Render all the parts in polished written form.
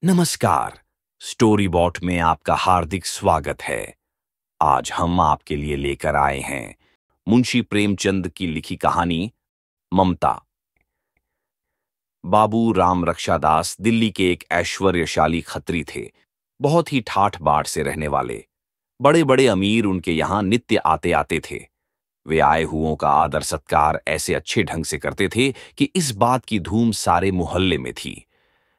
नमस्कार। Story bot में आपका हार्दिक स्वागत है। आज हम आपके लिए लेकर आए हैं मुंशी प्रेमचंद की लिखी कहानी ममता। बाबू राम रक्षादास दिल्ली के एक ऐश्वर्यशाली खत्री थे। बहुत ही ठाठ बाट से रहने वाले। बड़े बड़े अमीर उनके यहाँ नित्य आते आते थे। वे आए हुओं का आदर सत्कार ऐसे अच्छे ढंग से करते थे कि इस बात की धूम सारे मोहल्ले में थी।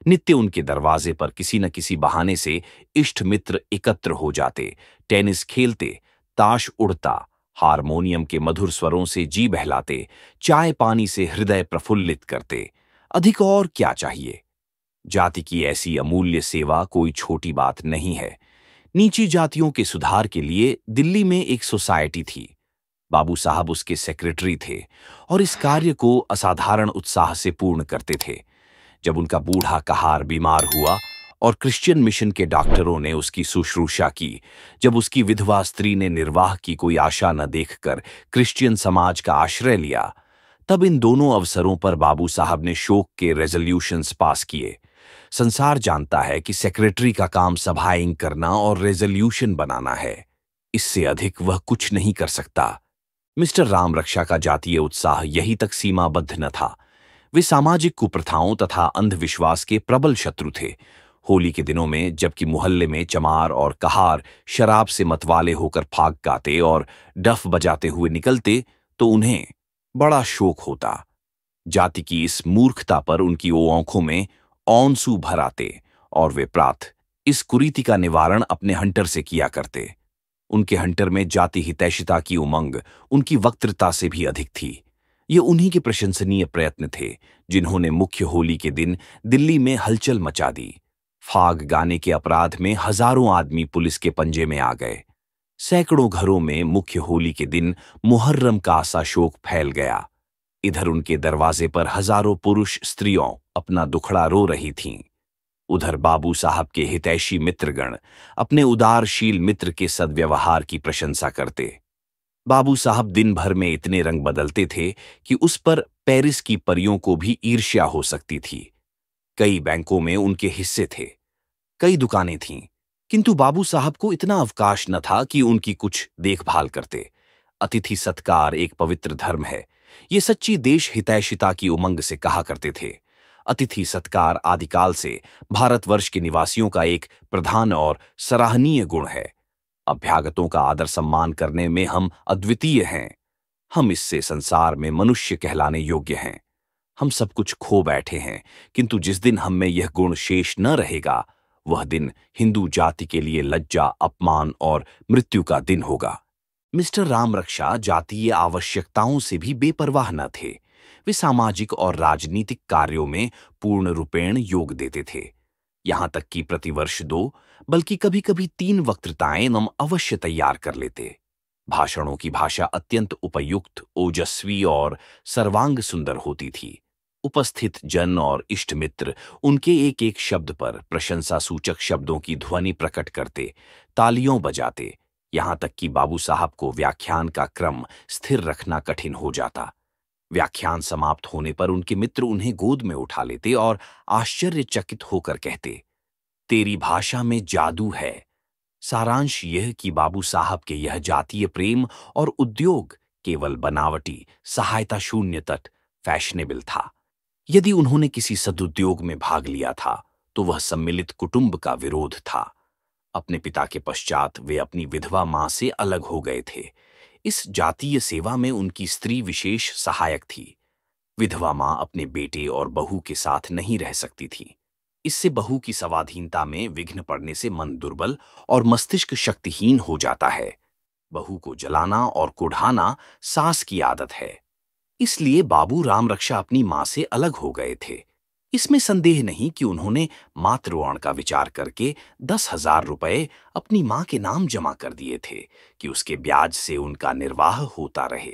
नित्य उनके दरवाजे पर किसी न किसी बहाने से इष्ट मित्र एकत्र हो जाते, टेनिस खेलते, ताश उड़ता, हारमोनियम के मधुर स्वरों से जी बहलाते, चाय पानी से हृदय प्रफुल्लित करते। अधिक और क्या चाहिए। जाति की ऐसी अमूल्य सेवा कोई छोटी बात नहीं है। नीची जातियों के सुधार के लिए दिल्ली में एक सोसाइटी थी। बाबू साहब उसके सेक्रेटरी थे और इस कार्य को असाधारण उत्साह से पूर्ण करते थे। जब उनका बूढ़ा कहार बीमार हुआ और क्रिश्चियन मिशन के डॉक्टरों ने उसकी शुश्रूषा की, जब उसकी विधवा स्त्री ने निर्वाह की कोई आशा न देखकर क्रिश्चियन समाज का आश्रय लिया, तब इन दोनों अवसरों पर बाबू साहब ने शोक के रेजोल्यूशंस पास किए। संसार जानता है कि सेक्रेटरी का काम सभाएं करना और रेजोल्यूशन बनाना है। इससे अधिक वह कुछ नहीं कर सकता। मिस्टर राम रक्षा का जातीय उत्साह यही तक सीमाबद्ध न था। वे सामाजिक कुप्रथाओं तथा अंधविश्वास के प्रबल शत्रु थे। होली के दिनों में जबकि मोहल्ले में चमार और कहार शराब से मतवाले होकर फाग गाते और डफ बजाते हुए निकलते, तो उन्हें बड़ा शोक होता। जाति की इस मूर्खता पर उनकी आंखों में आंसू भर आते और वे प्रातः इस कुरीति का निवारण अपने हंटर से किया करते। उनके हंटर में जाति हितैषिता की उमंग उनकी वक्तृता से भी अधिक थी। ये उन्हीं के प्रशंसनीय प्रयत्न थे जिन्होंने मुख्य होली के दिन दिल्ली में हलचल मचा दी। फाग गाने के अपराध में हजारों आदमी पुलिस के पंजे में आ गए। सैकड़ों घरों में मुख्य होली के दिन मुहर्रम का सा शोक फैल गया। इधर उनके दरवाजे पर हजारों पुरुष स्त्रियों अपना दुखड़ा रो रही थीं। उधर बाबू साहब के हितैषी मित्रगण अपने उदारशील मित्र के सद्व्यवहार की प्रशंसा करते। बाबू साहब दिन भर में इतने रंग बदलते थे कि उस पर पेरिस की परियों को भी ईर्ष्या हो सकती थी। कई बैंकों में उनके हिस्से थे, कई दुकानें थीं, किंतु बाबू साहब को इतना अवकाश न था कि उनकी कुछ देखभाल करते। अतिथि सत्कार एक पवित्र धर्म है, ये सच्ची देश हितैषिता की उमंग से कहा करते थे। अतिथि सत्कार आदिकाल से भारतवर्ष के निवासियों का एक प्रधान और सराहनीय गुण है। अभ्यागतों का आदर सम्मान करने में हम अद्वितीय हैं। हम इससे संसार में मनुष्य कहलाने योग्य हैं। हम सब कुछ खो बैठे हैं, किंतु जिस दिन हम में यह गुण शेष न रहेगा, वह दिन हिंदू जाति के लिए लज्जा, अपमान और मृत्यु का दिन होगा। मिस्टर राम रक्षा जातीय आवश्यकताओं से भी बेपरवाह न थे। वे सामाजिक और राजनीतिक कार्यों में पूर्ण रूपेण योग देते थे। यहां तक कि प्रतिवर्ष 2 बल्कि कभी कभी 3 वक्तृताएं हम अवश्य तैयार कर लेते। भाषणों की भाषा अत्यंत उपयुक्त, ओजस्वी और सर्वांग सुंदर होती थी। उपस्थित जन और इष्ट मित्र उनके एक एक शब्द पर प्रशंसा सूचक शब्दों की ध्वनि प्रकट करते, तालियों बजाते। यहां तक कि बाबू साहब को व्याख्यान का क्रम स्थिर रखना कठिन हो जाता। व्याख्यान समाप्त होने पर उनके मित्र उन्हें गोद में उठा लेते और आश्चर्यचकित होकर कहते, तेरी भाषा में जादू है। सारांश यह कि बाबू साहब के यह जातीय प्रेम और उद्योग केवल बनावटी, सहायता शून्य तक फैशनेबल था। यदि उन्होंने किसी सदुद्योग में भाग लिया था, तो वह सम्मिलित कुटुंब का विरोध था। अपने पिता के पश्चात वे अपनी विधवा मां से अलग हो गए थे। इस जातीय सेवा में उनकी स्त्री विशेष सहायक थी। विधवा मां अपने बेटे और बहू के साथ नहीं रह सकती थी। इससे बहू की स्वाधीनता में विघ्न पड़ने से मन दुर्बल और मस्तिष्क शक्तिहीन हो जाता है। बहू को जलाना और कुढ़ाना सास की आदत है। इसलिए बाबू राम रक्षा अपनी मां से अलग हो गए थे। इसमें संदेह नहीं कि उन्होंने मातृऋण का विचार करके 10,000 रुपए अपनी मां के नाम जमा कर दिए थे कि उसके ब्याज से उनका निर्वाह होता रहे।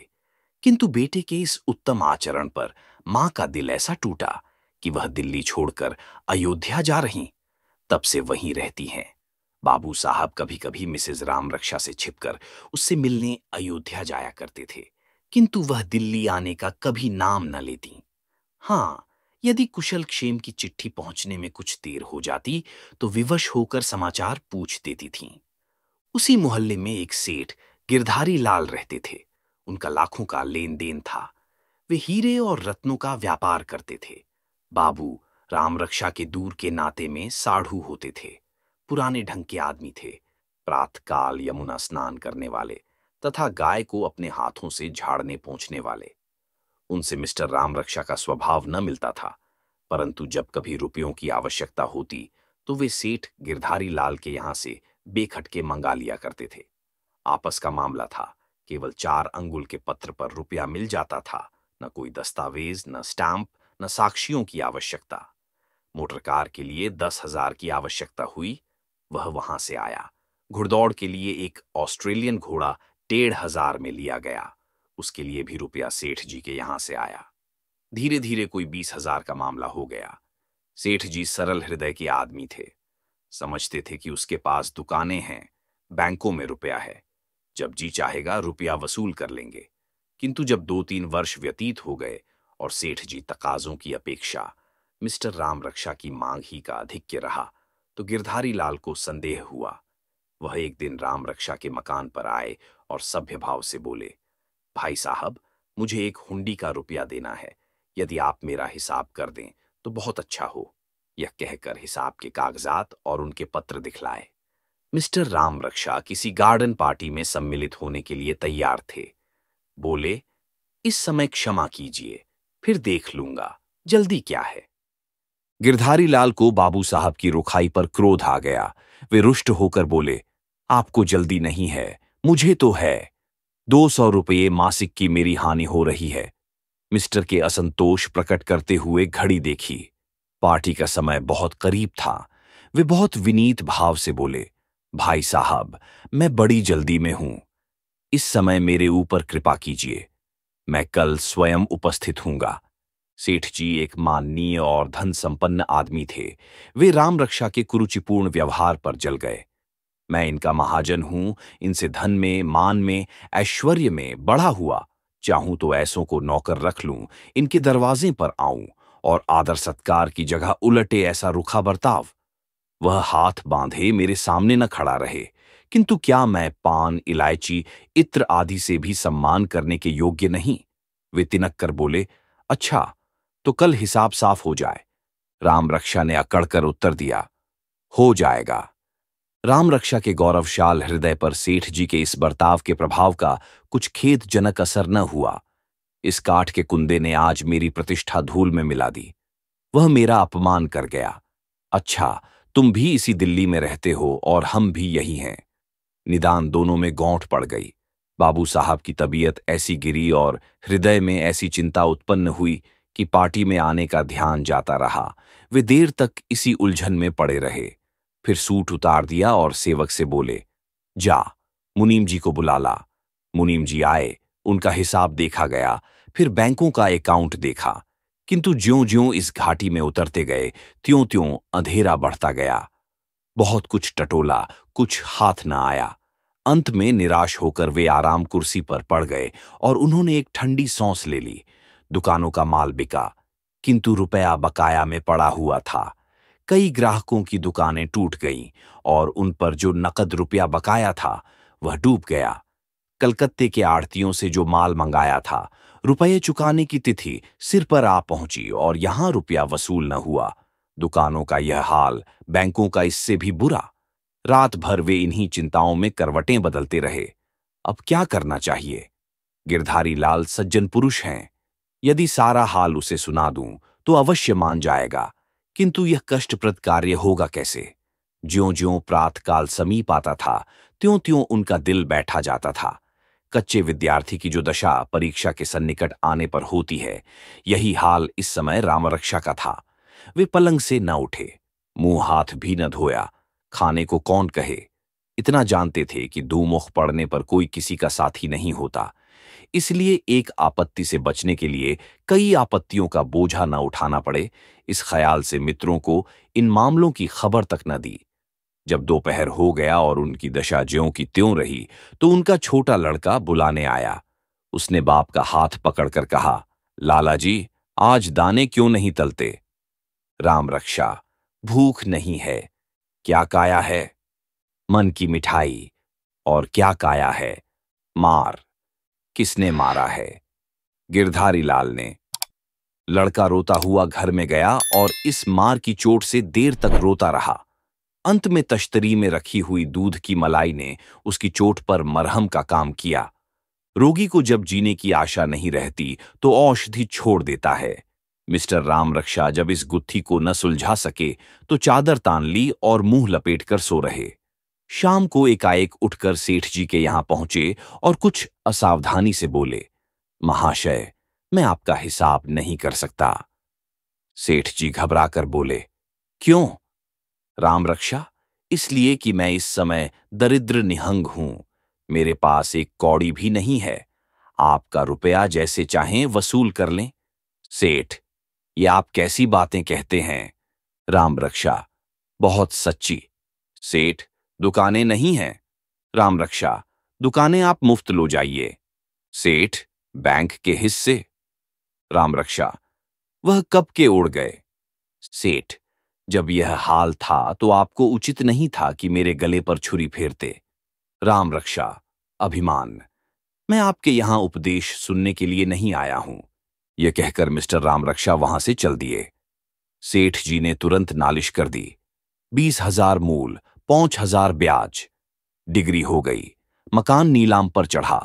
किंतु बेटे के इस उत्तम आचरण पर मां का दिल ऐसा टूटा कि वह दिल्ली छोड़कर अयोध्या जा रहीं। तब से वहीं रहती हैं। बाबू साहब कभी कभी मिसेज राम रक्षा से छिपकर उससे मिलने अयोध्या जाया करते थे, किंतु वह दिल्ली आने का कभी नाम न लेती। हाँ, यदि कुशल क्षेम की चिट्ठी पहुंचने में कुछ देर हो जाती तो विवश होकर समाचार पूछ देती थीं। उसी मोहल्ले में एक सेठ गिरधारी लाल रहते थे। उनका लाखों का लेन देन था। वे हीरे और रत्नों का व्यापार करते थे। बाबू राम रक्षा के दूर के नाते में साढ़ू होते थे। पुराने ढंग के आदमी थे। प्रातःकाल यमुना स्नान करने वाले तथा गाय को अपने हाथों से झाड़ने पोंछने वाले। उनसे मिस्टर राम रक्षा का स्वभाव न मिलता था, परंतु जब कभी रुपयों की आवश्यकता होती तो वे सेठ गिरधारी लाल के यहां से बेखटके मंगा लिया करते थे। आपस का मामला था। केवल 4 अंगुल के पत्र पर रुपया मिल जाता था। न कोई दस्तावेज, न स्टैंप, न साक्षियों की आवश्यकता। मोटर कार के लिए 10,000 की आवश्यकता हुई। वह वहां से आया। घुड़दौड़ के लिए एक ऑस्ट्रेलियन घोड़ा 1,500 में लिया गया। उसके लिए भी रुपया सेठ जी के यहां से आया। धीरे धीरे कोई 20,000 का मामला हो गया। सेठ जी सरल हृदय के आदमी थे। समझते थे कि उसके पास दुकानें हैं, बैंकों में रुपया है, जब जी चाहेगा रुपया वसूल कर लेंगे। किंतु जब 2-3 वर्ष व्यतीत हो गए और सेठ जी तकाजों की अपेक्षा मिस्टर राम रक्षा की मांग ही का आधिक्य रहा, तो गिरधारी लाल को संदेह हुआ। वह एक दिन राम रक्षा के मकान पर आए और सभ्य भाव से बोले, भाई साहब, मुझे एक हुंडी का रुपया देना है। यदि आप मेरा हिसाब कर दें तो बहुत अच्छा हो। यह कहकर हिसाब के कागजात और उनके पत्र दिखलाए। मिस्टर राम रक्षा किसी गार्डन पार्टी में सम्मिलित होने के लिए तैयार थे। बोले, इस समय क्षमा कीजिए, फिर देख लूंगा, जल्दी क्या है। गिरधारी लाल को बाबू साहब की रुखाई पर क्रोध आ गया। वे रुष्ट होकर बोले, आपको जल्दी नहीं है, मुझे तो है। 200 रुपये मासिक की मेरी हानि हो रही है। मिस्टर के असंतोष प्रकट करते हुए घड़ी देखी। पार्टी का समय बहुत करीब था। वे बहुत विनीत भाव से बोले, भाई साहब, मैं बड़ी जल्दी में हूं। इस समय मेरे ऊपर कृपा कीजिए। मैं कल स्वयं उपस्थित हूंगा। सेठ जी एक माननीय और धन संपन्न आदमी थे। वे राम रक्षा के कुरुचिपूर्ण व्यवहार पर जल गए। मैं इनका महाजन हूं, इनसे धन में, मान में, ऐश्वर्य में बढ़ा हुआ। चाहूं तो ऐसों को नौकर रख लूं, इनके दरवाजे पर आऊं और आदर सत्कार की जगह उलटे ऐसा रुखा बर्ताव। वह हाथ बांधे मेरे सामने न खड़ा रहे, किंतु क्या मैं पान, इलायची, इत्र आदि से भी सम्मान करने के योग्य नहीं? वे तिनक कर बोले, अच्छा, तो कल हिसाब साफ हो जाए। राम रक्षा ने अकड़कर उत्तर दिया, हो जाएगा। राम रक्षा के गौरवशाल हृदय पर सेठ जी के इस बर्ताव के प्रभाव का कुछ खेदजनक असर न हुआ। इस काठ के कुंदे ने आज मेरी प्रतिष्ठा धूल में मिला दी। वह मेरा अपमान कर गया। अच्छा, तुम भी इसी दिल्ली में रहते हो और हम भी यही हैं। निदान दोनों में गौंठ पड़ गई। बाबू साहब की तबीयत ऐसी गिरी और हृदय में ऐसी चिंता उत्पन्न हुई कि पार्टी में आने का ध्यान जाता रहा। वे देर तक इसी उलझन में पड़े रहे। फिर सूट उतार दिया और सेवक से बोले, जा, मुनीम जी को बुला ला। मुनीम जी आए। उनका हिसाब देखा गया। फिर बैंकों का अकाउंट देखा। किंतु ज्यों-ज्यों इस घाटी में उतरते गए, त्यों-त्यों अंधेरा बढ़ता गया। बहुत कुछ टटोला, कुछ हाथ न आया। अंत में निराश होकर वे आराम कुर्सी पर पड़ गए और उन्होंने एक ठंडी सांस ले ली। दुकानों का माल बिका, किंतु रुपया बकाया में पड़ा हुआ था। कई ग्राहकों की दुकानें टूट गईं और उन पर जो नकद रुपया बकाया था वह डूब गया। कलकत्ते के आढ़तियों से जो माल मंगाया था, रुपये चुकाने की तिथि सिर पर आ पहुंची और यहां रुपया वसूल न हुआ। दुकानों का यह हाल, बैंकों का इससे भी बुरा। रात भर वे इन्हीं चिंताओं में करवटें बदलते रहे। अब क्या करना चाहिए? गिरधारी लाल सज्जन पुरुष हैं। यदि सारा हाल उसे सुना दूं तो अवश्य मान जाएगा, किंतु यह कष्टप्रद कार्य होगा कैसे? ज्यों-ज्यों प्रातःकाल समीप आता था, त्यों-त्यों उनका दिल बैठा जाता था। कच्चे विद्यार्थी की जो दशा परीक्षा के सन्निकट आने पर होती है, यही हाल इस समय रामरक्षा का था। वे पलंग से न उठे, मुंह हाथ भी न धोया। खाने को कौन कहे? इतना जानते थे कि दुमुख पड़ने पर कोई किसी का साथी नहीं होता। इसलिए एक आपत्ति से बचने के लिए कई आपत्तियों का बोझा न उठाना पड़े, इस ख्याल से मित्रों को इन मामलों की खबर तक न दी। जब दोपहर हो गया और उनकी दशा ज्यों की त्यों रही, तो उनका छोटा लड़का बुलाने आया। उसने बाप का हाथ पकड़कर कहा, लाला जी, आज दाने क्यों नहीं तलते? राम रक्षा, भूख नहीं है। क्या काया है? मन की मिठाई। और क्या काया है? मार। किसने मारा है? गिरधारी लाल ने। लड़का रोता हुआ घर में गया और इस मार की चोट से देर तक रोता रहा। अंत में तश्तरी में रखी हुई दूध की मलाई ने उसकी चोट पर मरहम का काम किया। रोगी को जब जीने की आशा नहीं रहती तो औषधि छोड़ देता है। मिस्टर राम रक्षा जब इस गुत्थी को न सुलझा सके तो चादर तान ली और मुंह लपेटकर सो रहे। शाम को एकाएक उठकर सेठ जी के यहां पहुंचे और कुछ असावधानी से बोले, महाशय, मैं आपका हिसाब नहीं कर सकता। सेठ जी घबराकर बोले, क्यों? राम रक्षा, इसलिए कि मैं इस समय दरिद्र निहंग हूं। मेरे पास एक कौड़ी भी नहीं है। आपका रुपया जैसे चाहें वसूल कर लें। सेठ, ये आप कैसी बातें कहते हैं? राम रक्षा, बहुत सच्ची। सेठ, दुकानें नहीं हैं। राम रक्षा, दुकानें आप मुफ्त लो जाइए। सेठ, बैंक के हिस्से। राम रक्षा, वह कब के उड़ गए। सेठ, जब यह हाल था तो आपको उचित नहीं था कि मेरे गले पर छुरी फेरते। राम रक्षा, अभिमान। मैं आपके यहां उपदेश सुनने के लिए नहीं आया हूं। यह कहकर मिस्टर राम रक्षा वहां से चल दिए। सेठ जी ने तुरंत नालिश कर दी। 20,000 मूल, 5,000 ब्याज। डिग्री हो गई। मकान नीलाम पर चढ़ा।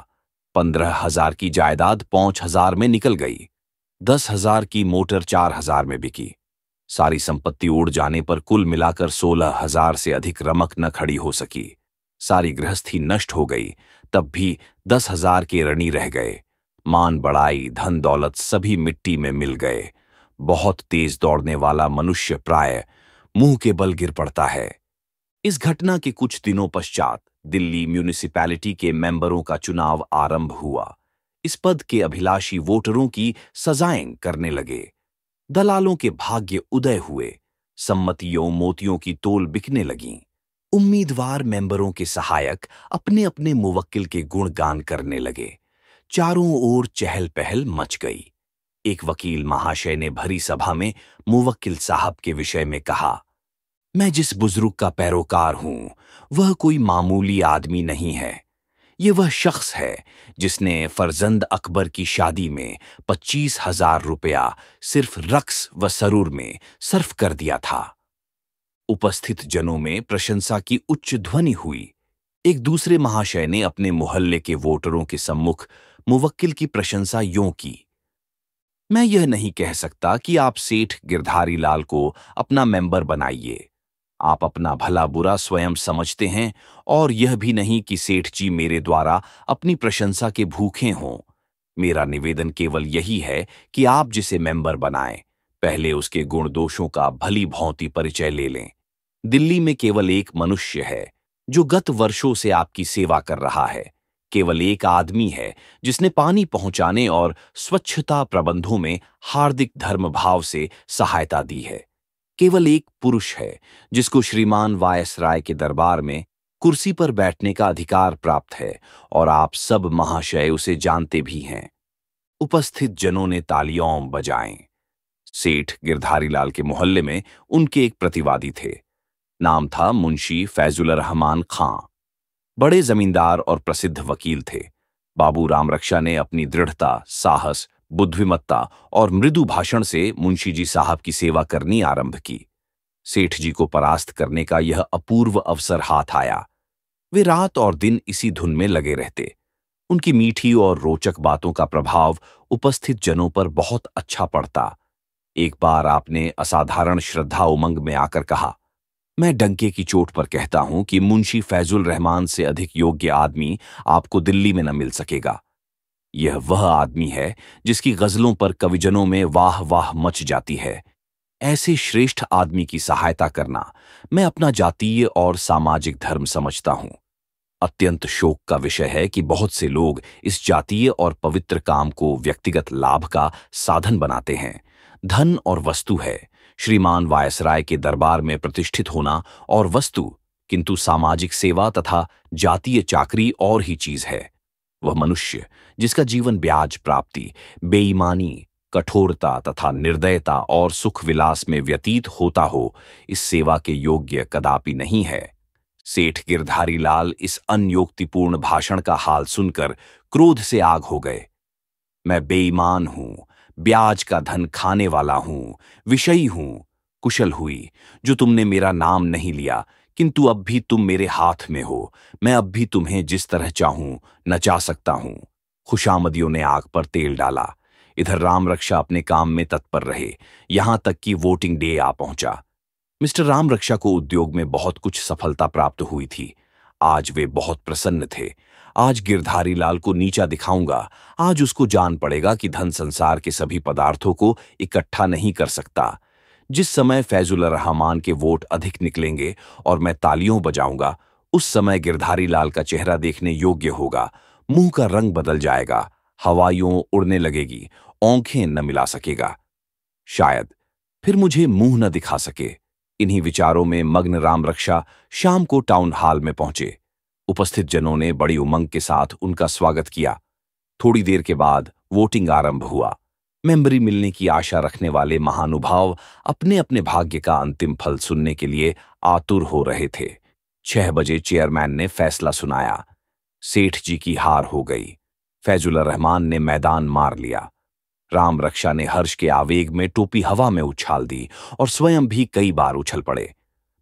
15,000 की जायदाद 5,000 में निकल गई। 10,000 की मोटर 4,000 में बिकी। सारी संपत्ति उड़ जाने पर कुल मिलाकर 16,000 से अधिक रमक न खड़ी हो सकी। सारी गृहस्थी नष्ट हो गई, तब भी 10,000 के ऋणी रह गए। मान बढ़ाई, धन दौलत सभी मिट्टी में मिल गए। बहुत तेज दौड़ने वाला मनुष्य प्राय मुंह के बल गिर पड़ता है। इस घटना के कुछ दिनों पश्चात दिल्ली म्यूनिसिपैलिटी के मेंबरों का चुनाव आरंभ हुआ। इस पद के अभिलाषी वोटरों की सजाएं करने लगे। दलालों के भाग्य उदय हुए। सम्मतियों मोतियों की तोल बिकने लगीं। उम्मीदवार मेंबरों के सहायक अपने अपने मुवक्किल के गुणगान करने लगे। चारों ओर चहल पहल मच गई। एक वकील महाशय ने भरी सभा में मुवक्किल साहब के विषय में कहा, मैं जिस बुजुर्ग का पैरोकार हूं वह कोई मामूली आदमी नहीं है। ये वह शख्स है जिसने फरजंद अकबर की शादी में 25,000 रुपया सिर्फ रक्स व सरूर में सर्फ कर दिया था। उपस्थित जनों में प्रशंसा की उच्च ध्वनि हुई। एक दूसरे महाशय ने अपने मोहल्ले के वोटरों के सम्मुख मुवक्किल की प्रशंसा यों की, मैं यह नहीं कह सकता कि आप सेठ गिरधारी लाल को अपना मेंबर बनाइए। आप अपना भला बुरा स्वयं समझते हैं और यह भी नहीं कि सेठ जी मेरे द्वारा अपनी प्रशंसा के भूखे हों। मेरा निवेदन केवल यही है कि आप जिसे मेंबर बनाएं, पहले उसके गुण दोषों का भली भांति परिचय ले लें। दिल्ली में केवल एक मनुष्य है जो गत वर्षों से आपकी सेवा कर रहा है। केवल एक आदमी है जिसने पानी पहुंचाने और स्वच्छता प्रबंधों में हार्दिक धर्मभाव से सहायता दी है। केवल एक पुरुष है जिसको श्रीमान वायसराय के दरबार में कुर्सी पर बैठने का अधिकार प्राप्त है और आप सब महाशय उसे जानते भी हैं। उपस्थित जनों ने तालियां बजाएं। सेठ गिरधारी लाल के मोहल्ले में उनके एक प्रतिवादी थे। नाम था मुंशी फैजुल रहमान खां। बड़े जमींदार और प्रसिद्ध वकील थे। बाबू राम रक्षा ने अपनी दृढ़ता, साहस, बुद्धिमत्ता और मृदु भाषण से मुंशी जी साहब की सेवा करनी आरंभ की। सेठ जी को परास्त करने का यह अपूर्व अवसर हाथ आया। वे रात और दिन इसी धुन में लगे रहते। उनकी मीठी और रोचक बातों का प्रभाव उपस्थित जनों पर बहुत अच्छा पड़ता। एक बार आपने असाधारण श्रद्धा उमंग में आकर कहा, मैं डंके की चोट पर कहता हूं कि मुंशी फैजुल रहमान से अधिक योग्य आदमी आपको दिल्ली में न मिल सकेगा। यह वह आदमी है जिसकी गजलों पर कविजनों में वाह वाह मच जाती है। ऐसे श्रेष्ठ आदमी की सहायता करना मैं अपना जातीय और सामाजिक धर्म समझता हूं। अत्यंत शोक का विषय है कि बहुत से लोग इस जातीय और पवित्र काम को व्यक्तिगत लाभ का साधन बनाते हैं। धन और वस्तु है, श्रीमान वायसराय के दरबार में प्रतिष्ठित होना और वस्तु, किंतु सामाजिक सेवा तथा जातीय चाकरी और ही चीज है। वह मनुष्य जिसका जीवन ब्याज प्राप्ति, बेईमानी, कठोरता तथा निर्दयता और सुख विलास में व्यतीत होता हो, इस सेवा के योग्य कदापि नहीं है। सेठ गिरधारी लाल इस अनयोक्तिपूर्ण भाषण का हाल सुनकर क्रोध से आग हो गए। मैं बेईमान हूं, ब्याज का धन खाने वाला हूं, विषयी हूं। कुशल हुई जो तुमने मेरा नाम नहीं लिया, किंतु अब भी तुम मेरे हाथ में हो। मैं अब भी तुम्हें जिस तरह चाहूं नचा सकता हूं। खुशामदियों ने आग पर तेल डाला। इधर राम रक्षा अपने काम में तत्पर रहे, यहां तक कि वोटिंग डे आ पहुंचा। मिस्टर राम रक्षा को उद्योग में बहुत कुछ सफलता प्राप्त हुई थी। आज वे बहुत प्रसन्न थे। आज गिरधारी लाल को नीचा दिखाऊंगा। आज उसको जान पड़ेगा कि धन संसार के सभी पदार्थों को इकट्ठा नहीं कर सकता। जिस समय फैजुल रहमान के वोट अधिक निकलेंगे और मैं तालियों बजाऊंगा, उस समय गिरधारी लाल का चेहरा देखने योग्य होगा। मुंह का रंग बदल जाएगा, हवाइयों उड़ने लगेगी, आंखें न मिला सकेगा। शायद फिर मुझे मुंह न दिखा सके। इन्हीं विचारों में मग्न राम रक्षा शाम को टाउन हॉल में पहुंचे। उपस्थित जनों ने बड़ी उमंग के साथ उनका स्वागत किया। थोड़ी देर के बाद वोटिंग आरंभ हुआ। मेंबरी मिलने की आशा रखने वाले महानुभाव अपने अपने भाग्य का अंतिम फल सुनने के लिए आतुर हो रहे थे। 6 बजे चेयरमैन ने फैसला सुनाया। सेठ जी की हार हो गई। फैजुल रहमान ने मैदान मार लिया। राम रक्षा ने हर्ष के आवेग में टोपी हवा में उछाल दी और स्वयं भी कई बार उछल पड़े।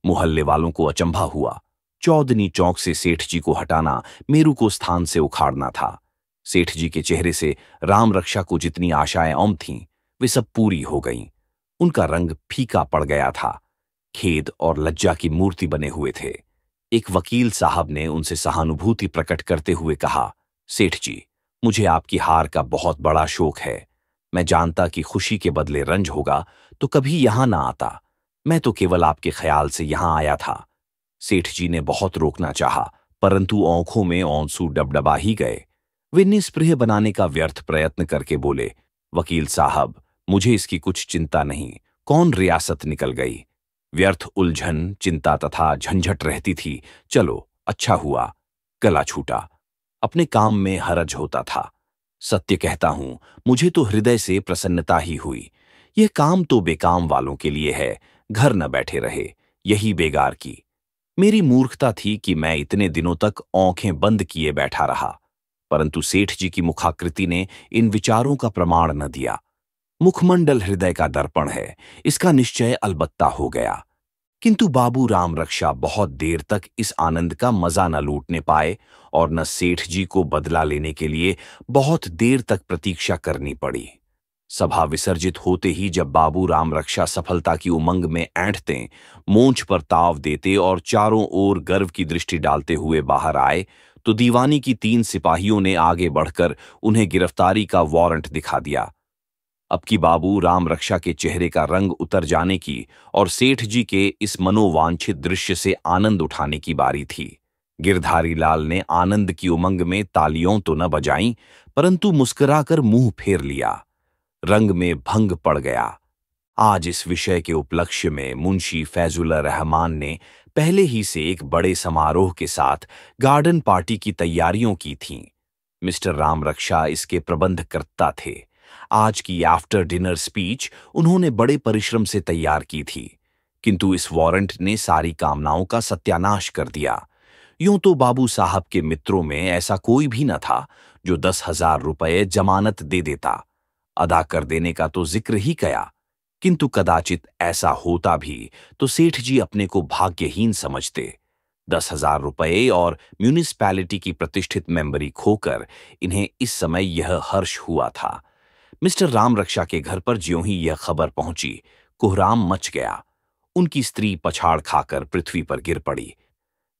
मुहल्ले वालों को अचंभा हुआ। चौदनी चौक से सेठ जी को हटाना, मेरू को स्थान से उखाड़ना था। सेठ जी के चेहरे से राम रक्षा को जितनी आशाएं उम्मीद थीं, वे सब पूरी हो गईं। उनका रंग फीका पड़ गया था। खेद और लज्जा की मूर्ति बने हुए थे। एक वकील साहब ने उनसे सहानुभूति प्रकट करते हुए कहा, सेठ जी, मुझे आपकी हार का बहुत बड़ा शोक है। मैं जानता कि खुशी के बदले रंज होगा तो कभी यहां ना आता। मैं तो केवल आपके ख्याल से यहां आया था। सेठ जी ने बहुत रोकना चाहा, परंतु आंखों में आंसू डबडबा ही गए। वे निस्पृह बनाने का व्यर्थ प्रयत्न करके बोले, वकील साहब, मुझे इसकी कुछ चिंता नहीं। कौन रियासत निकल गई। व्यर्थ उलझन, चिंता तथा झंझट रहती थी। चलो, अच्छा हुआ गला छूटा। अपने काम में हरज होता था। सत्य कहता हूं, मुझे तो हृदय से प्रसन्नता ही हुई। यह काम तो बेकाम वालों के लिए है, घर न बैठे रहे, यही बेगार की। मेरी मूर्खता थी कि मैं इतने दिनों तक आंखें बंद किए बैठा रहा, परंतु सेठ जी की मुखाकृति ने इन विचारों का प्रमाण न दिया। मुखमंडल हृदय का दर्पण है, इसका निश्चय अलबत्ता हो गया। किंतु बाबू राम रक्षा बहुत देर तक इस आनंद का मजा न लूटने पाए और न सेठ जी को बदला लेने के लिए बहुत देर तक प्रतीक्षा करनी पड़ी। सभा विसर्जित होते ही जब बाबू राम रक्षा सफलता की उमंग में ऐंठते, मूंछ पर ताव देते और चारों ओर गर्व की दृष्टि डालते हुए बाहर आए, तो दीवानी की 3 सिपाहियों ने आगे बढ़कर उन्हें गिरफ्तारी का वारंट दिखा दिया। अब की बाबू राम रक्षा के चेहरे का रंग उतर जाने की और सेठ जी के इस मनोवांछित दृश्य से आनंद उठाने की बारी थी। गिरधारी लाल ने आनंद की उमंग में तालियों तो न बजाईं, परंतु मुस्कुराकर मुंह फेर लिया। रंग में भंग पड़ गया। आज इस विषय के उपलक्ष्य में मुंशी फैजुल रहमान ने पहले ही से एक बड़े समारोह के साथ गार्डन पार्टी की तैयारियों की थीं। मिस्टर राम रक्षा इसके प्रबंधकर्ता थे। आज की आफ्टर डिनर स्पीच उन्होंने बड़े परिश्रम से तैयार की थी, किंतु इस वारंट ने सारी कामनाओं का सत्यानाश कर दिया। यूं तो बाबू साहब के मित्रों में ऐसा कोई भी न था जो 10,000 रुपये जमानत दे देता। अदा कर देने का तो जिक्र ही कया, किंतु कदाचित ऐसा होता भी तो सेठ जी अपने को भाग्यहीन समझते। 10,000 रुपये और म्यूनिसिपैलिटी की प्रतिष्ठित मेंबरी खोकर इन्हें इस समय यह हर्ष हुआ था। मिस्टर राम रक्षा के घर पर ज्यों ही यह खबर पहुंची, कोहराम मच गया। उनकी स्त्री पछाड़ खाकर पृथ्वी पर गिर पड़ी।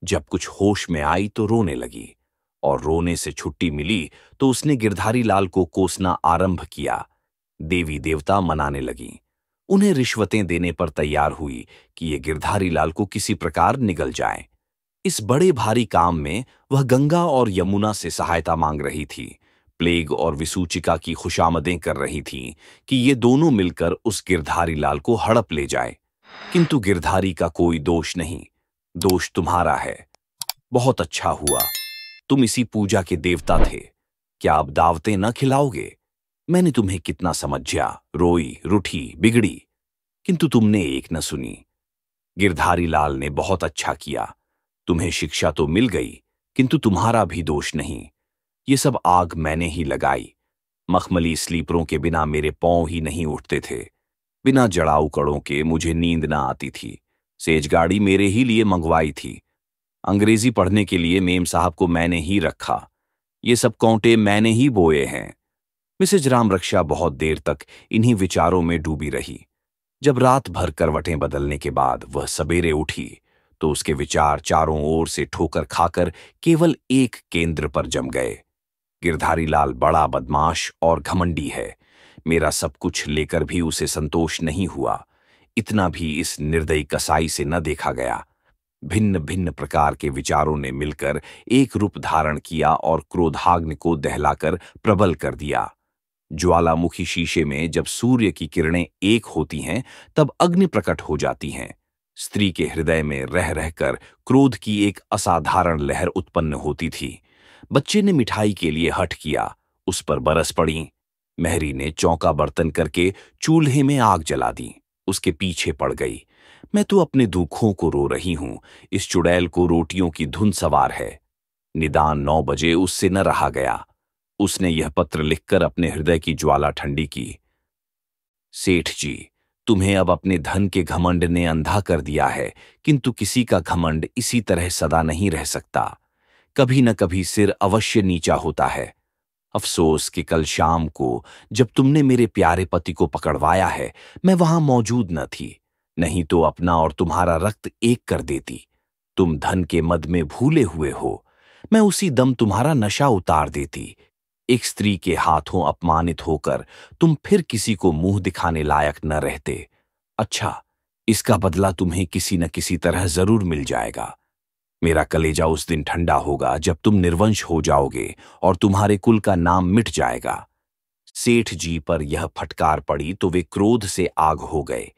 जब कुछ होश में आई तो रोने लगी, और रोने से छुट्टी मिली तो उसने गिरधारी लाल को कोसना आरंभ किया। देवी देवता मनाने लगीं। उन्हें रिश्वतें देने पर तैयार हुई कि ये गिरधारी लाल को किसी प्रकार निगल जाए। इस बड़े भारी काम में वह गंगा और यमुना से सहायता मांग रही थी। प्लेग और विसूचिका की खुशामदें कर रही थीं कि ये दोनों मिलकर उस गिरधारी लाल को हड़प ले जाए। किंतु गिरधारी का कोई दोष नहीं, दोष तुम्हारा है। बहुत अच्छा हुआ, तुम इसी पूजा के देवता थे। क्या अब दावतें न खिलाओगे? मैंने तुम्हें कितना समझा, रोई, रूठी, बिगड़ी, किंतु तुमने एक न सुनी। गिरधारी लाल ने बहुत अच्छा किया। तुम्हें शिक्षा तो मिल गई, किंतु तुम्हारा भी दोष नहीं। ये सब आग मैंने ही लगाई। मखमली स्लीपरों के बिना मेरे पांव ही नहीं उठते थे। बिना जड़ाऊ कड़ों के मुझे नींद ना आती थी। सेजगाड़ी मेरे ही लिए मंगवाई थी। अंग्रेजी पढ़ने के लिए मेम साहब को मैंने ही रखा। ये सब कौंटे मैंने ही बोए हैं। मिसेज रामरक्षा बहुत देर तक इन्हीं विचारों में डूबी रही। जब रात भर करवटें बदलने के बाद वह सबेरे उठी तो उसके विचार चारों ओर से ठोकर खाकर केवल एक केंद्र पर जम गए। गिरधारी लाल बड़ा बदमाश और घमंडी है। मेरा सब कुछ लेकर भी उसे संतोष नहीं हुआ। इतना भी इस निर्दयी कसाई से न देखा गया। भिन्न भिन्न प्रकार के विचारों ने मिलकर एक रूप धारण किया और क्रोधाग्नि को दहलाकर प्रबल कर दिया। ज्वालामुखी शीशे में जब सूर्य की किरणें एक होती हैं, तब अग्नि प्रकट हो जाती हैं। स्त्री के हृदय में रह रहकर क्रोध की एक असाधारण लहर उत्पन्न होती थी। बच्चे ने मिठाई के लिए हठ किया, उस पर बरस पड़ी। मेहरी ने चौका बर्तन करके चूल्हे में आग जला दी, उसके पीछे पड़ गई। मैं तो अपने दुखों को रो रही हूं, इस चुड़ैल को रोटियों की धुन सवार है। निदान 9 बजे उससे न रहा गया। उसने यह पत्र लिखकर अपने हृदय की ज्वाला ठंडी की। सेठ जी, तुम्हें अब अपने धन के घमंड ने अंधा कर दिया है, किंतु किसी का घमंड इसी तरह सदा नहीं रह सकता। कभी न कभी सिर अवश्य नीचा होता है। अफसोस कि कल शाम को जब तुमने मेरे प्यारे पति को पकड़वाया है, मैं वहां मौजूद न थी, नहीं तो अपना और तुम्हारा रक्त एक कर देती। तुम धन के मद में भूले हुए हो, मैं उसी दम तुम्हारा नशा उतार देती। एक स्त्री के हाथों अपमानित होकर तुम फिर किसी को मुंह दिखाने लायक न रहते। अच्छा, इसका बदला तुम्हें किसी न किसी तरह जरूर मिल जाएगा। मेरा कलेजा उस दिन ठंडा होगा जब तुम निर्वंश हो जाओगे और तुम्हारे कुल का नाम मिट जाएगा। सेठ जी पर यह फटकार पड़ी तो वे क्रोध से आग हो गए।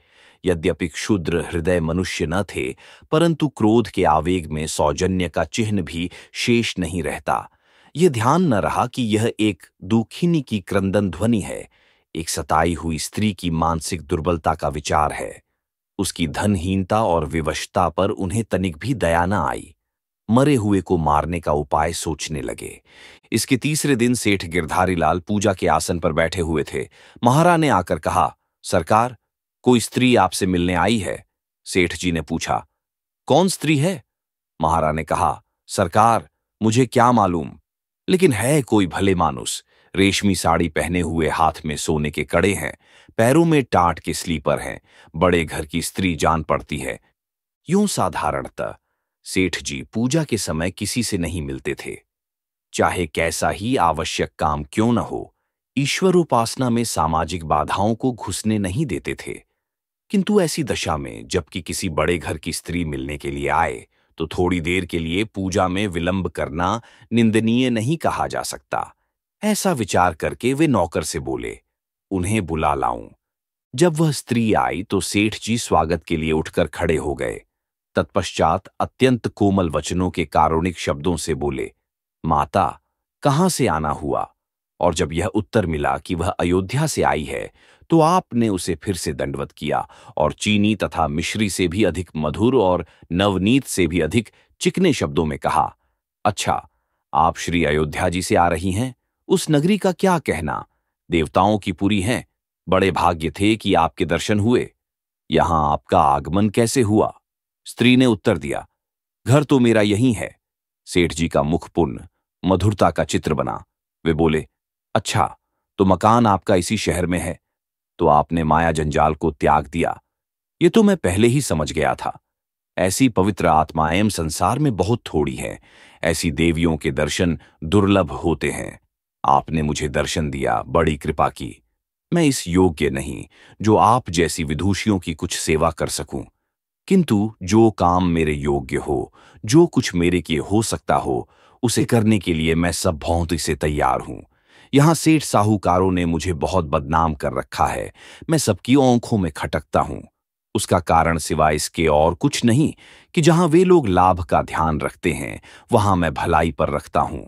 यद्यपि क्षुद्र हृदय मनुष्य न थे, परंतु क्रोध के आवेग में सौजन्य का चिन्ह भी शेष नहीं रहता। यह ध्यान न रहा कि यह एक दुखिनी की क्रंदन ध्वनि है, एक सताई हुई स्त्री की मानसिक दुर्बलता का विचार है। उसकी धनहीनता और विवशता पर उन्हें तनिक भी दया न आई। मरे हुए को मारने का उपाय सोचने लगे। इसके तीसरे दिन सेठ गिरधारी लाल पूजा के आसन पर बैठे हुए थे। महाराज ने आकर कहा, सरकार, कोई स्त्री आपसे मिलने आई है। सेठ जी ने पूछा, कौन स्त्री है? महाराज ने कहा, सरकार, मुझे क्या मालूम, लेकिन है कोई भले मानुस। रेशमी साड़ी पहने हुए, हाथ में सोने के कड़े हैं, पैरों में टाट के स्लीपर हैं, बड़े घर की स्त्री जान पड़ती है। यूं साधारणतः सेठ जी पूजा के समय किसी से नहीं मिलते थे। चाहे कैसा ही आवश्यक काम क्यों न हो, ईश्वर उपासना में सामाजिक बाधाओं को घुसने नहीं देते थे। किंतु ऐसी दशा में जबकि किसी बड़े घर की स्त्री मिलने के लिए आए, तो थोड़ी देर के लिए पूजा में विलंब करना निंदनीय नहीं कहा जा सकता। ऐसा विचार करके वे नौकर से बोले, उन्हें बुला लाऊं। जब वह स्त्री आई तो सेठ जी स्वागत के लिए उठकर खड़े हो गए। तत्पश्चात अत्यंत कोमल वचनों के कारुणिक शब्दों से बोले, माता, कहां से आना हुआ? और जब यह उत्तर मिला कि वह अयोध्या से आई है, तो आपने उसे फिर से दंडवत किया और चीनी तथा मिश्री से भी अधिक मधुर और नवनीत से भी अधिक चिकने शब्दों में कहा, अच्छा, आप श्री अयोध्या जी से आ रही हैं? उस नगरी का क्या कहना? देवताओं की पुरी हैं। बड़े भाग्य थे कि आपके दर्शन हुए। यहां आपका आगमन कैसे हुआ? स्त्री ने उत्तर दिया, घर तो मेरा यही है। सेठ जी का मुख पुण्य मधुरता का चित्र बना। वे बोले, अच्छा, तो मकान आपका इसी शहर में है, तो आपने माया जंजाल को त्याग दिया। ये तो मैं पहले ही समझ गया था। ऐसी पवित्र आत्माएं संसार में बहुत थोड़ी हैं। ऐसी देवियों के दर्शन दुर्लभ होते हैं। आपने मुझे दर्शन दिया, बड़ी कृपा की। मैं इस योग्य नहीं जो आप जैसी विदुषियों की कुछ सेवा कर सकूं, किंतु जो काम मेरे योग्य हो, जो कुछ मेरे किए हो सकता हो, उसे करने के लिए मैं सब भौंती से तैयार हूं। यहां सेठ साहूकारों ने मुझे बहुत बदनाम कर रखा है। मैं सबकी आंखों में खटकता हूं। उसका कारण सिवाय इसके और कुछ नहीं कि जहां वे लोग लाभ का ध्यान रखते हैं, वहां मैं भलाई पर रखता हूं।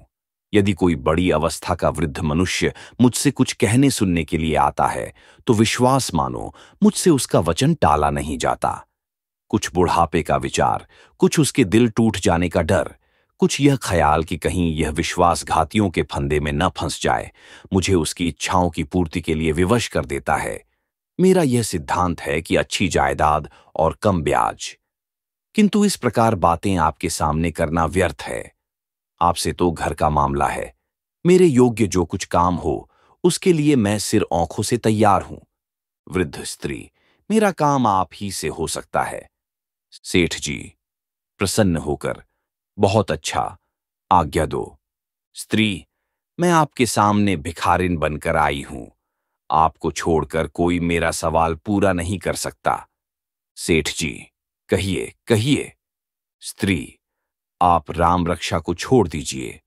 यदि कोई बड़ी अवस्था का वृद्ध मनुष्य मुझसे कुछ कहने सुनने के लिए आता है तो विश्वास मानो मुझसे उसका वचन टाला नहीं जाता। कुछ बुढ़ापे का विचार, कुछ उसके दिल टूट जाने का डर, कुछ यह ख्याल कि कहीं यह विश्वासघातियों के फंदे में न फंस जाए, मुझे उसकी इच्छाओं की पूर्ति के लिए विवश कर देता है। मेरा यह सिद्धांत है कि अच्छी जायदाद और कम ब्याज। किंतु इस प्रकार बातें आपके सामने करना व्यर्थ है। आपसे तो घर का मामला है। मेरे योग्य जो कुछ काम हो उसके लिए मैं सिर औंखों से तैयार हूं। वृद्ध स्त्री, मेरा काम आप ही से हो सकता है। सेठ जी प्रसन्न होकर, बहुत अच्छा, आज्ञा दो। स्त्री, मैं आपके सामने भिखारिन बनकर आई हूं। आपको छोड़कर कोई मेरा सवाल पूरा नहीं कर सकता। सेठ जी, कहिए कहिए। स्त्री, आप राम रक्षा को छोड़ दीजिए।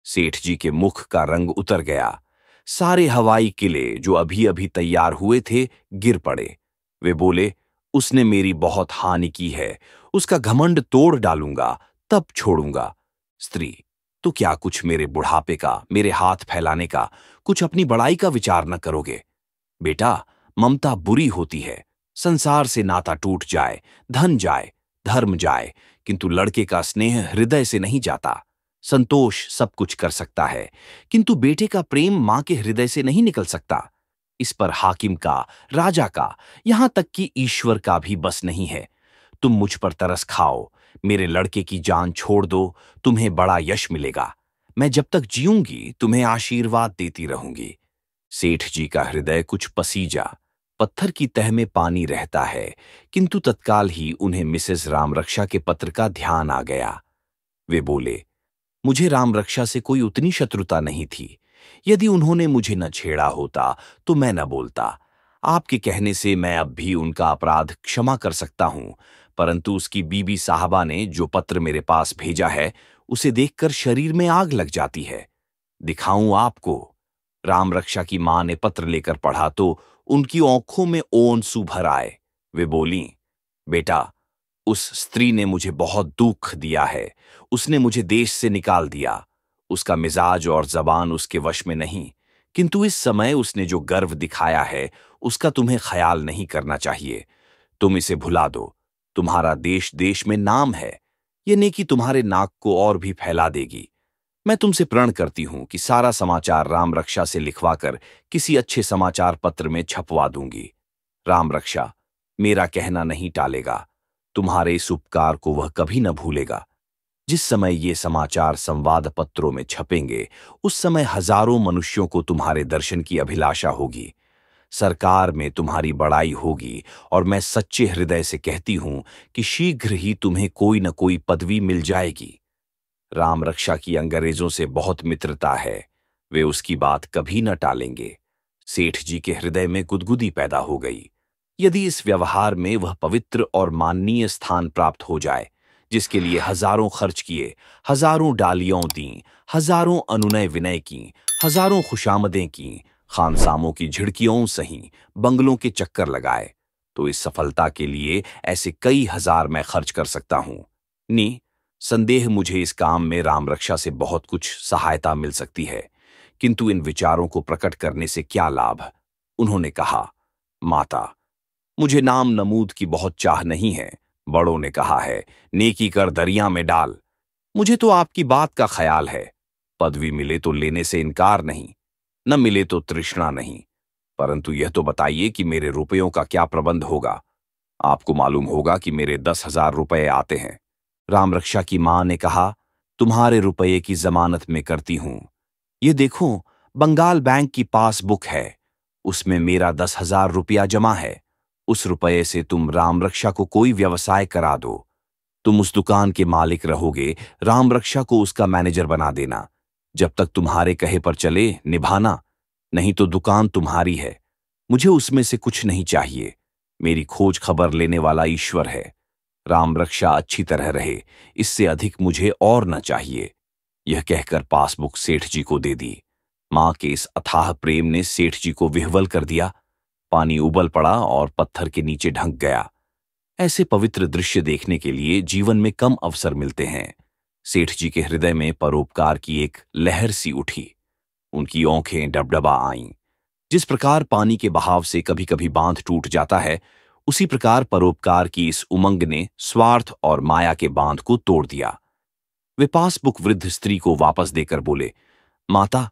सेठ जी के मुख का रंग उतर गया। सारे हवाई किले जो अभी अभी तैयार हुए थे गिर पड़े। वे बोले, उसने मेरी बहुत हानि की है, उसका घमंड तोड़ डालूंगा, तब छोड़ूंगा। स्त्री, तो क्या कुछ मेरे बुढ़ापे का, मेरे हाथ फैलाने का, कुछ अपनी बड़ाई का विचार न करोगे? बेटा, ममता बुरी होती है। संसार से नाता टूट जाए, धन जाए, धर्म जाए, किंतु लड़के का स्नेह हृदय से नहीं जाता। संतोष सब कुछ कर सकता है, किंतु बेटे का प्रेम मां के हृदय से नहीं निकल सकता। इस पर हाकिम का, राजा का, यहां तक कि ईश्वर का भी बस नहीं है। तुम मुझ पर तरस खाओ, मेरे लड़के की जान छोड़ दो, तुम्हें बड़ा यश मिलेगा। मैं जब तक जीऊंगी तुम्हें आशीर्वाद देती रहूंगी। सेठ जी का हृदय कुछ पसीजा। पत्थर की तह में पानी रहता है, किंतु तत्काल ही उन्हें मिसेस रामरक्षा के पत्र का ध्यान आ गया। वे बोले, मुझे रामरक्षा से कोई उतनी शत्रुता नहीं थी। यदि उन्होंने मुझे न छेड़ा होता तो मैं न बोलता। आपके कहने से मैं अब भी उनका अपराध क्षमा कर सकता हूं, परंतु उसकी बीबी साहबा ने जो पत्र मेरे पास भेजा है उसे देखकर शरीर में आग लग जाती है। दिखाऊं आपको? रामरक्षा की मां ने पत्र लेकर पढ़ा तो उनकी आंखों में ओंसू भर आए। वे बोलीं, बेटा, उस स्त्री ने मुझे बहुत दुख दिया है। उसने मुझे देश से निकाल दिया। उसका मिजाज और जबान उसके वश में नहीं, किंतु इस समय उसने जो गर्व दिखाया है उसका तुम्हें ख्याल नहीं करना चाहिए। तुम इसे भुला दो। तुम्हारा देश देश में नाम है। ये नेकी तुम्हारे नाक को और भी फैला देगी। मैं तुमसे प्रण करती हूं कि सारा समाचार राम रक्षा से लिखवाकर किसी अच्छे समाचार पत्र में छपवा दूंगी। राम रक्षा मेरा कहना नहीं टालेगा। तुम्हारे इस उपकार को वह कभी न भूलेगा। जिस समय ये समाचार संवाद पत्रों में छपेंगे उस समय हजारों मनुष्यों को तुम्हारे दर्शन की अभिलाषा होगी। सरकार में तुम्हारी बड़ाई होगी और मैं सच्चे हृदय से कहती हूं कि शीघ्र ही तुम्हें कोई न कोई पदवी मिल जाएगी। राम रक्षा की अंग्रेजों से बहुत मित्रता है। वे उसकी बात कभी न टालेंगे। सेठ जी के हृदय में गुदगुदी पैदा हो गई। यदि इस व्यवहार में वह पवित्र और माननीय स्थान प्राप्त हो जाए जिसके लिए हजारों खर्च किए, हजारों डालियों दी, हजारों अनुनय विनय की, हजारों खुशामदें की, खानसामों की झिड़कियों सही, बंगलों के चक्कर लगाए, तो इस सफलता के लिए ऐसे कई हजार मैं खर्च कर सकता हूं। संदेह मुझे इस काम में राम रक्षा से बहुत कुछ सहायता मिल सकती है, किंतु इन विचारों को प्रकट करने से क्या लाभ? उन्होंने कहा, माता, मुझे नाम नमूद की बहुत चाह नहीं है। बड़ों ने कहा है, नेकी कर दरिया में डाल। मुझे तो आपकी बात का ख्याल है। पदवी मिले तो लेने से इनकार नहीं, न मिले तो तृष्णा नहीं, परंतु यह तो बताइए कि मेरे रुपयों का क्या प्रबंध होगा। आपको मालूम होगा कि मेरे 10,000 रुपये आते हैं। राम रक्षा की मां ने कहा, तुम्हारे रुपये की जमानत में करती हूं। ये देखो, बंगाल बैंक की पासबुक है, उसमें मेरा 10,000 रुपया जमा है। उस रुपये से तुम राम रक्षा को कोई व्यवसाय करा दो। तुम उस दुकान के मालिक रहोगे, राम रक्षा को उसका मैनेजर बना देना। जब तक तुम्हारे कहे पर चले निभाना, नहीं तो दुकान तुम्हारी है। मुझे उसमें से कुछ नहीं चाहिए। मेरी खोज खबर लेने वाला ईश्वर है। राम रक्षा अच्छी तरह रहे, इससे अधिक मुझे और न चाहिए। यह कहकर पासबुक सेठ जी को दे दी। मां के इस अथाह प्रेम ने सेठ जी को विह्वल कर दिया। पानी उबल पड़ा और पत्थर के नीचे ढंक गया। ऐसे पवित्र दृश्य देखने के लिए जीवन में कम अवसर मिलते हैं। सेठ जी के हृदय में परोपकार की एक लहर सी उठी। उनकी आंखें डबडबा आईं। जिस प्रकार पानी के बहाव से कभी कभी बांध टूट जाता है, उसी प्रकार परोपकार की इस उमंग ने स्वार्थ और माया के बांध को तोड़ दिया। वे पासबुक वृद्ध स्त्री को वापस देकर बोले, माता,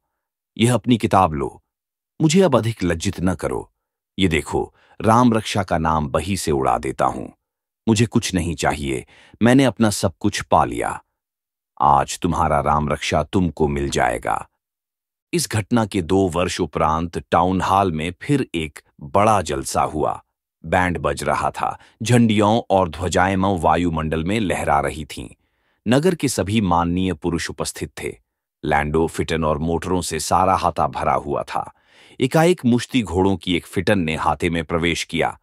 यह अपनी किताब लो। मुझे अब अधिक लज्जित न करो। ये देखो, राम रक्षा का नाम बही से उड़ा देता हूं। मुझे कुछ नहीं चाहिए, मैंने अपना सब कुछ पा लिया। आज तुम्हारा राम रक्षा तुमको मिल जाएगा। इस घटना के 2 वर्ष उपरांत टाउन हॉल में फिर एक बड़ा जलसा हुआ। बैंड बज रहा था, झंडियों और ध्वजाएं वायुमंडल में लहरा रही थीं। नगर के सभी माननीय पुरुष उपस्थित थे। लैंडो, फिटन और मोटरों से सारा हाता भरा हुआ था। एकाएक मुश्ती घोड़ों की एक फिटन ने हाथे में प्रवेश किया।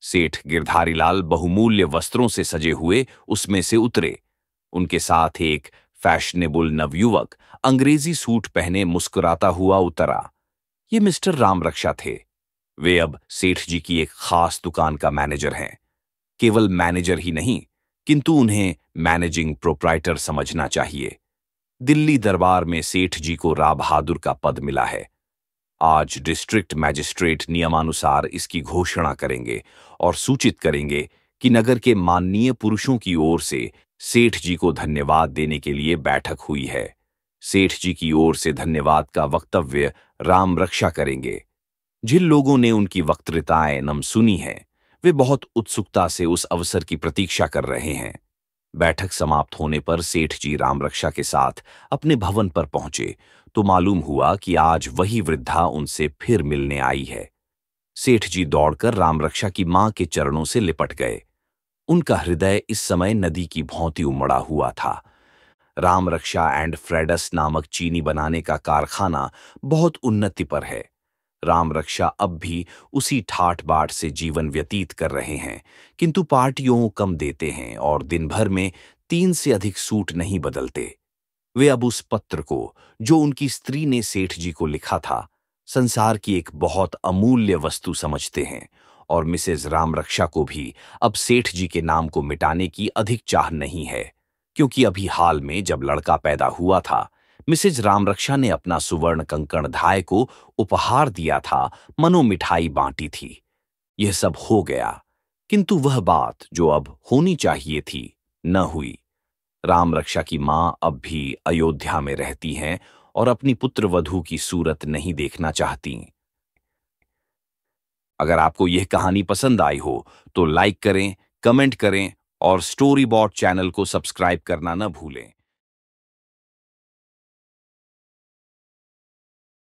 सेठ गिरधारीलाल बहुमूल्य वस्त्रों से सजे हुए उसमें से उतरे। उनके साथ एक फैशनेबल नवयुवक अंग्रेजी सूट पहने मुस्कुराता हुआ उतरा। ये मिस्टर रामरक्षा थे। वे अब सेठ जी की एक खास दुकान का मैनेजर हैं। केवल मैनेजर ही नहीं, किंतु उन्हें मैनेजिंग प्रोप्राइटर समझना चाहिए। दिल्ली दरबार में सेठ जी को राव बहादुर का पद मिला है। आज डिस्ट्रिक्ट मैजिस्ट्रेट नियमानुसार इसकी घोषणा करेंगे और सूचित करेंगे कि नगर के माननीय पुरुषों की ओर से सेठ जी को धन्यवाद देने के लिए बैठक हुई है। सेठ जी की ओर से धन्यवाद का वक्तव्य राम रक्षा करेंगे। जिन लोगों ने उनकी वक्तृताएं नम सुनी है, वे बहुत उत्सुकता से उस अवसर की प्रतीक्षा कर रहे हैं। बैठक समाप्त होने पर सेठ जी रामरक्षा के साथ अपने भवन पर पहुंचे तो मालूम हुआ कि आज वही वृद्धा उनसे फिर मिलने आई है। सेठ जी दौड़कर रामरक्षा की मां के चरणों से लिपट गए। उनका हृदय इस समय नदी की भांति उमड़ा हुआ था। रामरक्षा एंड फ्रेडस नामक चीनी बनाने का कारखाना बहुत उन्नति पर है। रामरक्षा अब भी उसी ठाठ बाट से जीवन व्यतीत कर रहे हैं, किंतु पार्टियों कम देते हैं और दिन भर में 3 से अधिक सूट नहीं बदलते। वे अब उस पत्र को, जो उनकी स्त्री ने सेठ जी को लिखा था, संसार की एक बहुत अमूल्य वस्तु समझते हैं और मिसेज रामरक्षा को भी अब सेठ जी के नाम को मिटाने की अधिक चाह नहीं है, क्योंकि अभी हाल में जब लड़का पैदा हुआ था, मिसेज रामरक्षा ने अपना सुवर्ण कंकण धाय को उपहार दिया था, मनो मिठाई बांटी थी। यह सब हो गया, किंतु वह बात जो अब होनी चाहिए थी, न हुई। रामरक्षा की मां अब भी अयोध्या में रहती हैं और अपनी पुत्रवधू की सूरत नहीं देखना चाहती। अगर आपको यह कहानी पसंद आई हो तो लाइक करें, कमेंट करें और स्टोरी बॉट चैनल को सब्सक्राइब करना न भूलें।